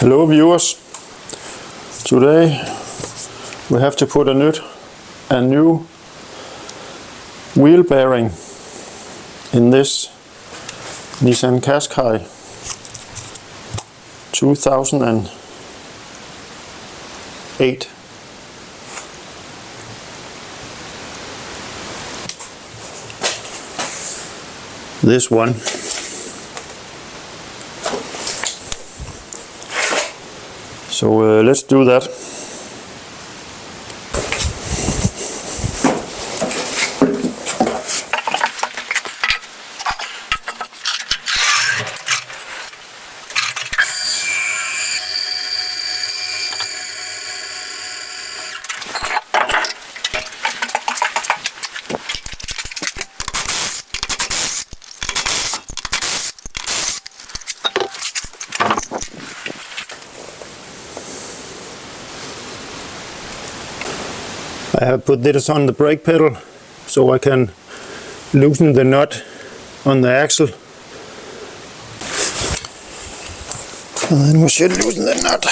Hello viewers, today we have to put a new wheel bearing in this Nissan Qashqai 2008. This one. So let's do that. I have put this on the brake pedal so I can loosen the nut on the axle. And then we should loosen the nut.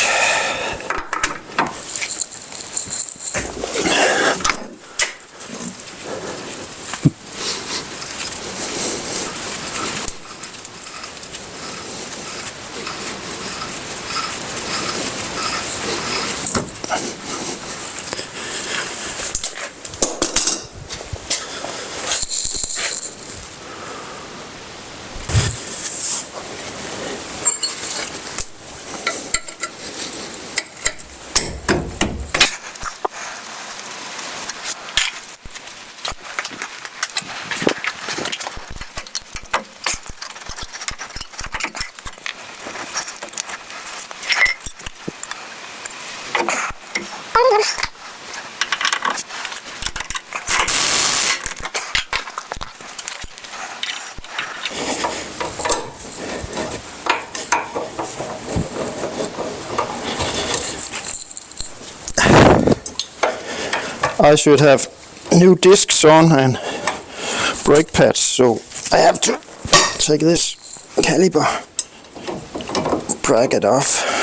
I should have new discs on and brake pads, so I have to take this caliper bracket off.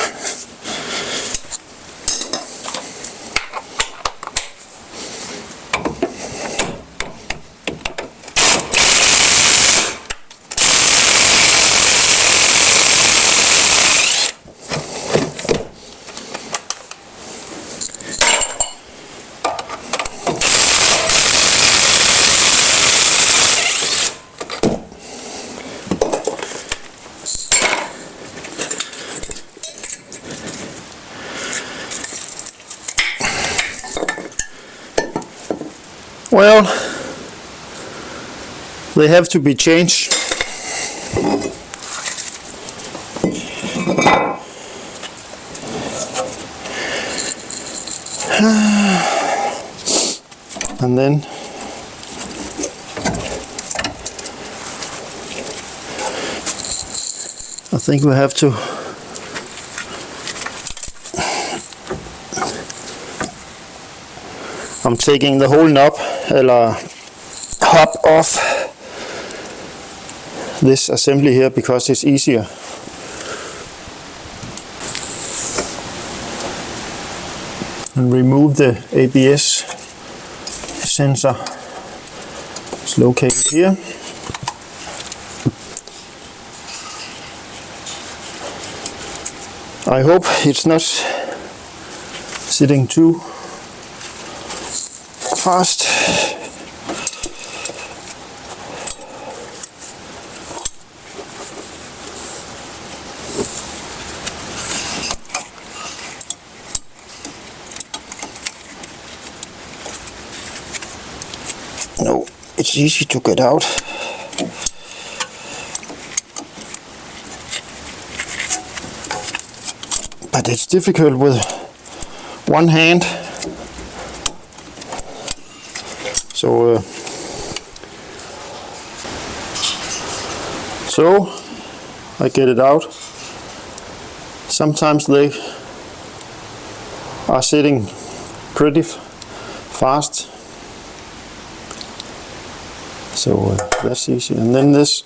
Well, they have to be changed. And then I think we have to I'm taking the whole knob eller hub off this assembly here because it's easier. And remove the ABS sensor. It's located here. I hope it's not sitting too fast. No, it's easy to get out. But it's difficult with one hand. So I get it out. Sometimes they are sitting pretty fast. So that's easy. And then this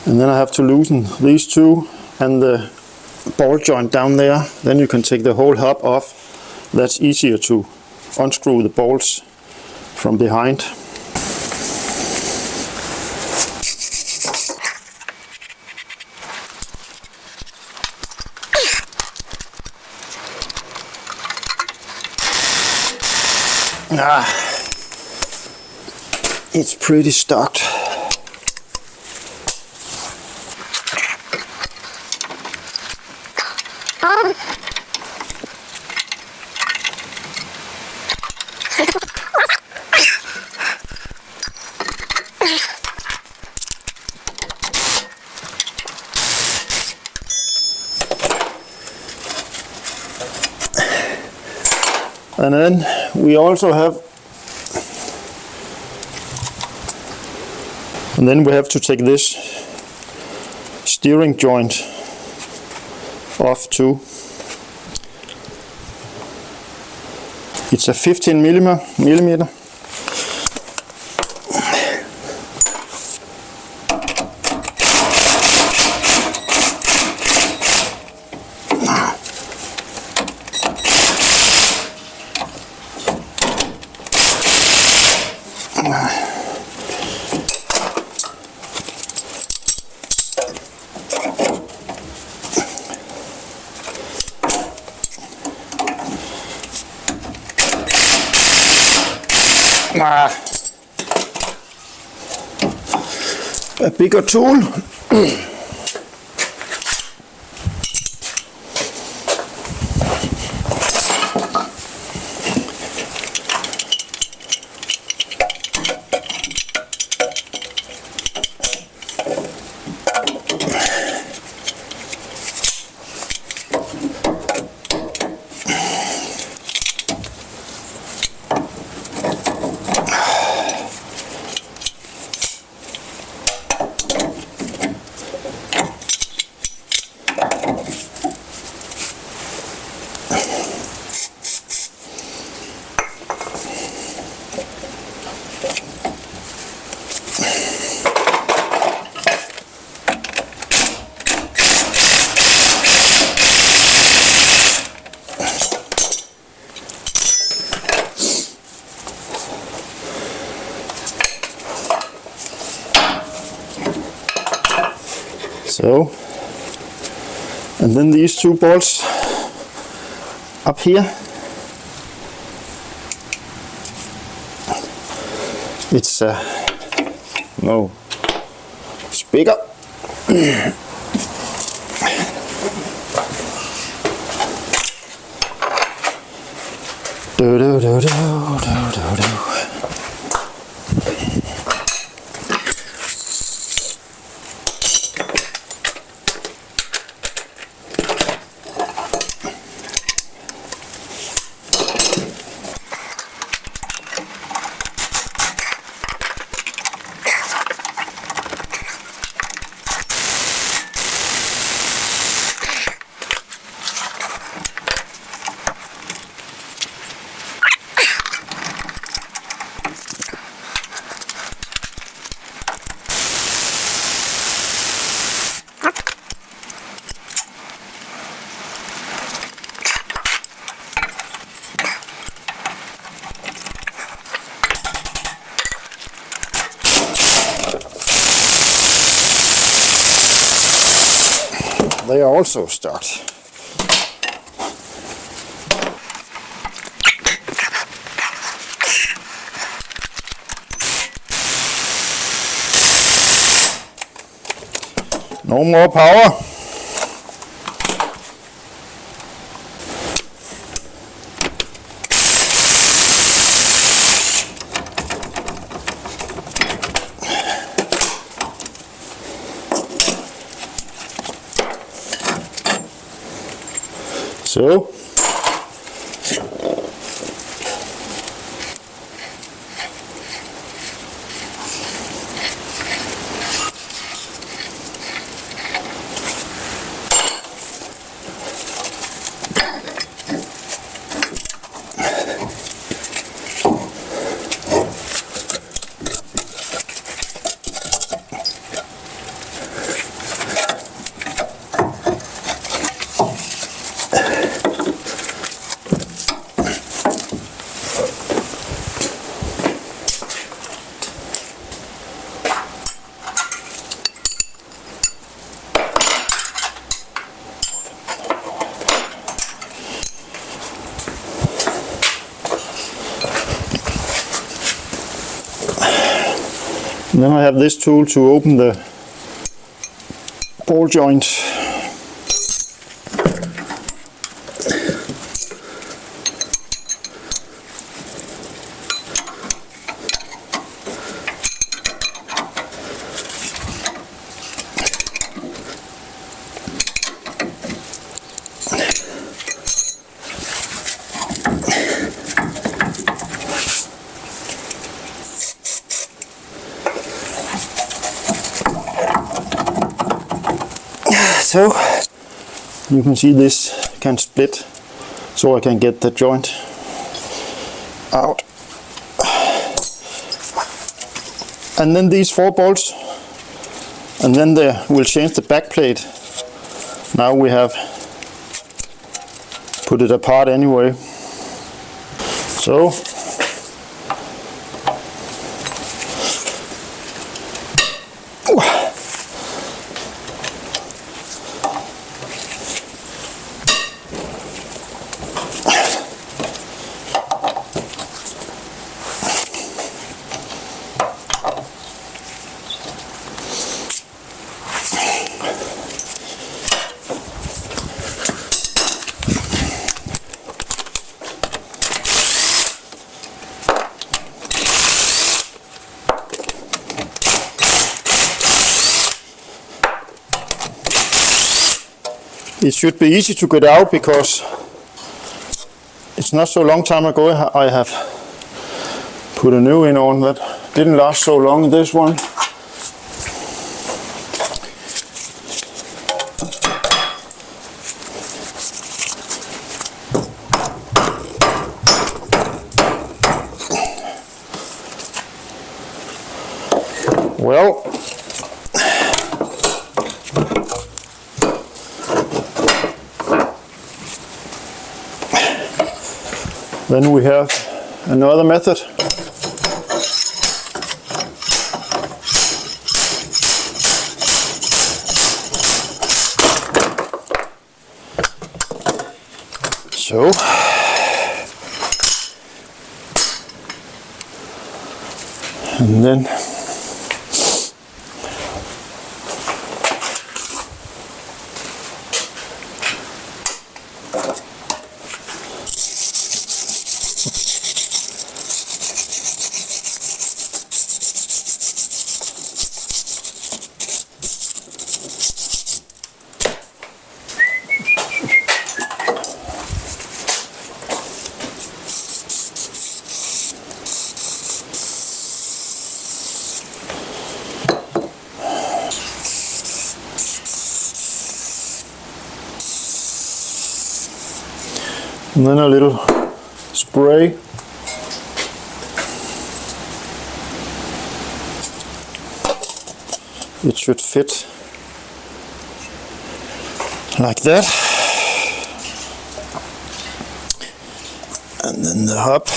And then I have to loosen these two and the ball joint down there. Then you can take the whole hub off. That's easier to unscrew the bolts from behind. It's pretty stuck. And then we also have, and then we have to take this steering joint off too. It's a 15 millimeter. A bigger tool. So, and then these two bolts up here. It's no, it's bigger. Do do do do do do do. They are also stuck. No more power. So, And then I have this tool to open the ball joint. So you can see this can split, so I can get the joint out. And then these 4 bolts, and then we'll change the back plate. Now we have put it apart anyway. So it should be easy to get out, because it's not so long time ago I have put a new in on that didn't last so long. This one. Well, then we have another method. So and then a little spray. It should fit like that. And then the hub.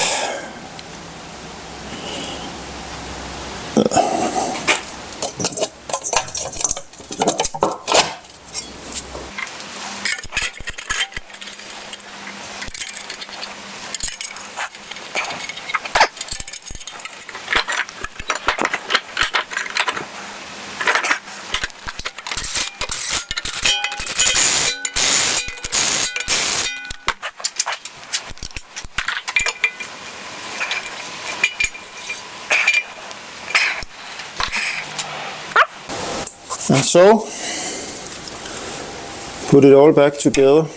And so, put it all back together.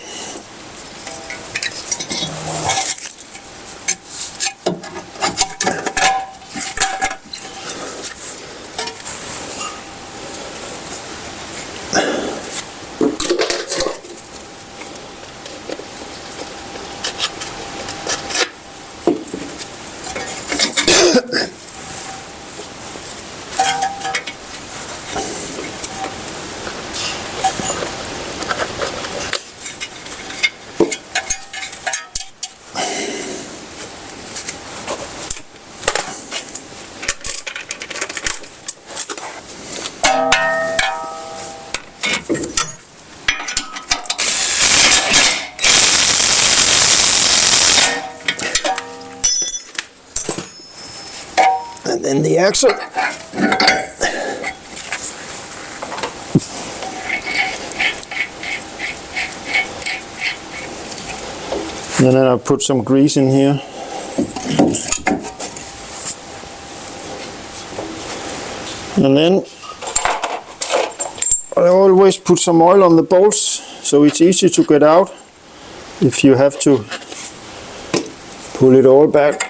in the axle. And then I'll put some grease in here. And then I always put some oil on the bolts so it's easy to get out if you have to pull it all back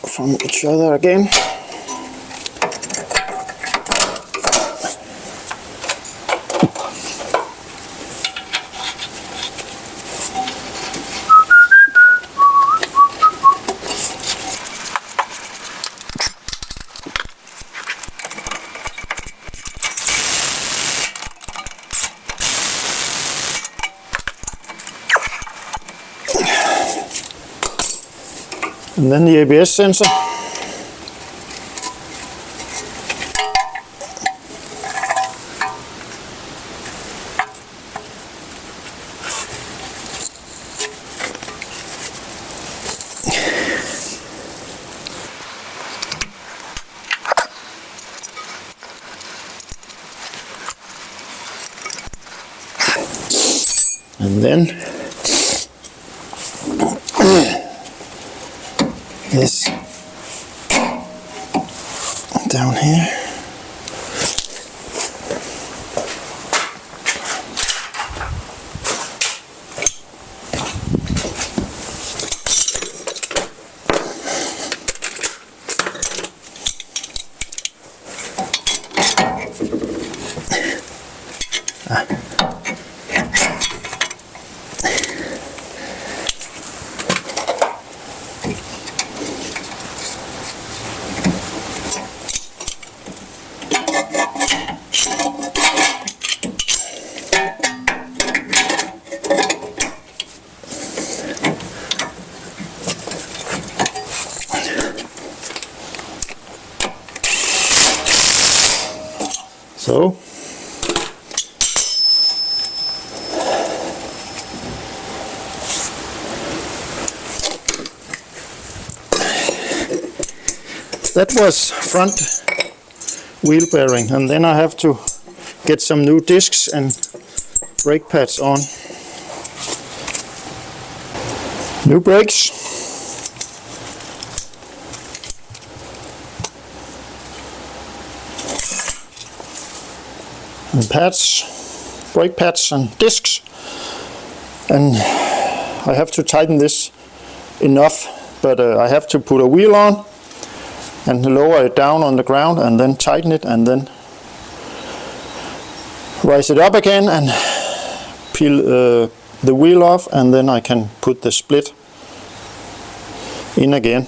from each other again. And then the ABS sensor. And then this down here. So that was front wheel bearing, and then I have to get some new discs and brake pads on. New brakes. And pads, brake pads and discs, and I have to tighten this enough, but I have to put a wheel on and lower it down on the ground and then tighten it and then rise it up again and peel the wheel off, and then I can put the split in again.